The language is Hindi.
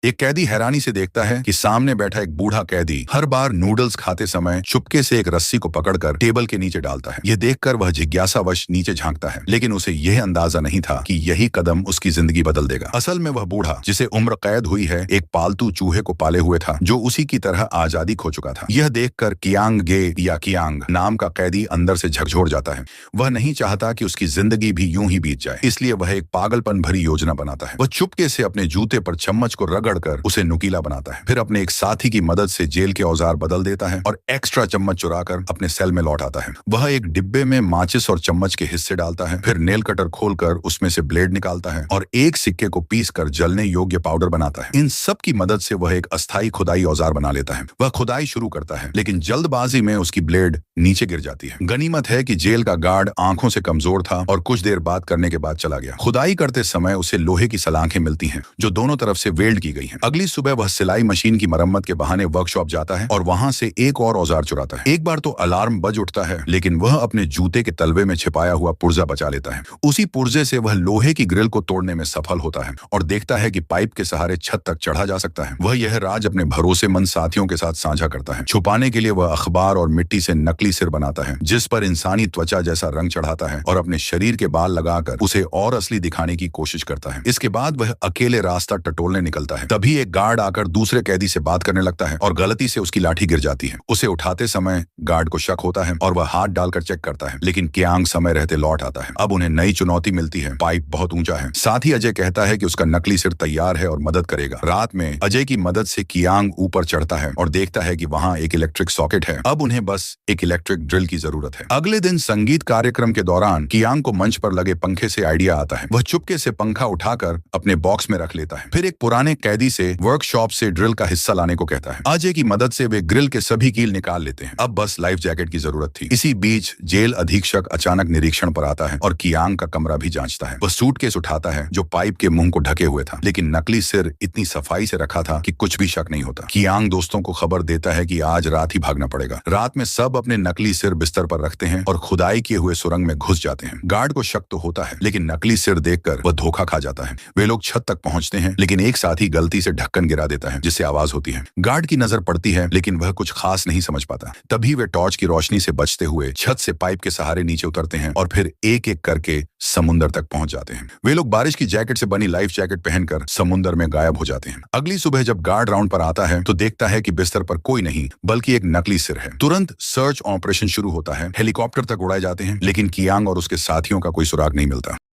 एक कैदी हैरानी से देखता है कि सामने बैठा एक बूढ़ा कैदी हर बार नूडल्स खाते समय चुपके से एक रस्सी को पकड़कर टेबल के नीचे डालता है। यह देखकर वह जिज्ञासावश नीचे झांकता है, लेकिन उसे यह अंदाजा नहीं था कि यही कदम उसकी जिंदगी बदल देगा। असल में वह बूढ़ा, जिसे उम्र कैद हुई है, एक पालतू चूहे को पाले हुए था जो उसी की तरह आजादी खो चुका था। यह देखकर कियांग गे या कियांग नाम का कैदी अंदर से झकझोर जाता है। वह नहीं चाहता कि उसकी जिंदगी भी यूं ही बीत जाए, इसलिए वह एक पागलपन भरी योजना बनाता है। वह चुपके से अपने जूते पर चम्मच को रगड़कर उसे नुकीला बनाता है, फिर अपने एक साथी की मदद से जेल के औजार बदल देता है और एक्स्ट्रा चम्मच चुराकर अपने सेल में लौट आता है। वह एक डिब्बे में माचिस और चम्मच के हिस्से डालता है, फिर नेल कटर खोलकर उसमें से ब्लेड निकालता है और एक सिक्के को पीसकर जलने योग्य पाउडर बनाता है। इन सब की मदद से वह एक अस्थायी खुदाई औजार बना लेता है। वह खुदाई शुरू करता है, लेकिन जल्दबाजी में उसकी ब्लेड नीचे गिर जाती है। गनीमत है कि जेल का गार्ड आंखों से कमजोर था और कुछ देर बात करने के बाद चला गया। खुदाई करते समय उसे लोहे की सलाखें मिलती हैं जो दोनों तरफ से वेल्ड की गई हैं। अगली सुबह वह सिलाई मशीन की मरम्मत के बहाने वर्कशॉप जाता है और वहां से एक और औजार चुराता है। एक बार तो अलार्म बज उठता है, लेकिन वह अपने जूते के तलवे में छिपाया हुआ पुर्जा बचा लेता है। उसी पुर्जे से वह लोहे की ग्रिल को तोड़ने में सफल होता है और देखता है कि पाइप के सहारे छत तक चढ़ा जा सकता है। वह यह राज अपने भरोसेमंद साथियों के साथ साझा करता है। छुपाने के लिए वह अखबार और मिट्टी से नकली सिर बनाता है जिस पर इंसानी त्वचा जैसा रंग चढ़ाता है और अपने शरीर के बाल लगाकर उसे और असली दिखाने की कोशिश करता है। इसके बाद वह अकेले रास्ता टटोलने निकलता है। तभी एक गार्ड आकर दूसरे कैदी से बात करने लगता है और गलती से उसकी लाठी गिर जाती है। उसे उठाते समय गार्ड को शक होता है और वह हाथ डालकर चेक करता है, लेकिन कियांग समय रहते लौट आता है। अब उन्हें नई चुनौती मिलती है। पाइप बहुत ऊंचा है। साथ ही अजय कहता है कि उसका नकली सिर तैयार है और मदद करेगा। रात में अजय की मदद से कियांग ऊपर चढ़ता है और देखता है कि वहां एक इलेक्ट्रिक सॉकेट है। अब उन्हें बस एक इलेक्ट्रिक ड्रिल की जरूरत है। अगले दिन संगीत कार्यक्रम के दौरान कियांग को मंच पर लगे पंखे से आइडिया आता है। वह चुपके से पंखा उठाकर अपने बॉक्स में रख लेता है, फिर एक पुराने कैदी से वर्कशॉप से ड्रिल का हिस्सा लाने को कहता है। अजय की मदद से वे ग्रिल के सभी कील निकाल लेते हैं। अब बस लाइफ जैकेट की जरूरत थी। इसी बीच जेल अधीक्षक अचानक निरीक्षण पर आता है और कियांग का कमरा भी जांचता है। वह सूटकेस उठाता है जो पाइप के मुंह को ढके हुए था, लेकिन नकली सिर इतनी सफाई से रखा था कि कुछ भी शक नहीं होता। कियांग दोस्तों को खबर देता है कि आज रात ही भागना पड़ेगा। रात में सब अपने नकली सिर बिस्तर पर रखते हैं और खुदाई किए हुए सुरंग में घुस जाते हैं। गार्ड को शक तो होता है, लेकिन नकली सिर देखकर वह धोखा खा जाता है। वे लोग छत तक पहुंचते हैं, लेकिन एक साथी गलती से ढक्कन गिरा देता है जिससे आवाज होती है। गार्ड की नजर पड़ती है, लेकिन वह कुछ खास नहीं समझ पाता। तभी वे टॉर्च की रोशनी से बचते हुए छत से पाइप के सहारे नीचे उतरते हैं और फिर एक एक करके समुद्र तक पहुंच जाते हैं। वे लोग बारिश की जैकेट से बनी लाइफ जैकेट पहनकर समुद्र में गायब हो जाते हैं। अगली सुबह जब गार्ड राउंड पर आता है तो देखता है कि बिस्तर पर कोई नहीं बल्कि एक नकली सिर है। तुरंत सर्च ऑपरेशन शुरू होता है। हेलीकॉप्टर तक उड़ाए जाते हैं, लेकिन कियांग और उसके साथियों का कोई सुराग नहीं मिलता।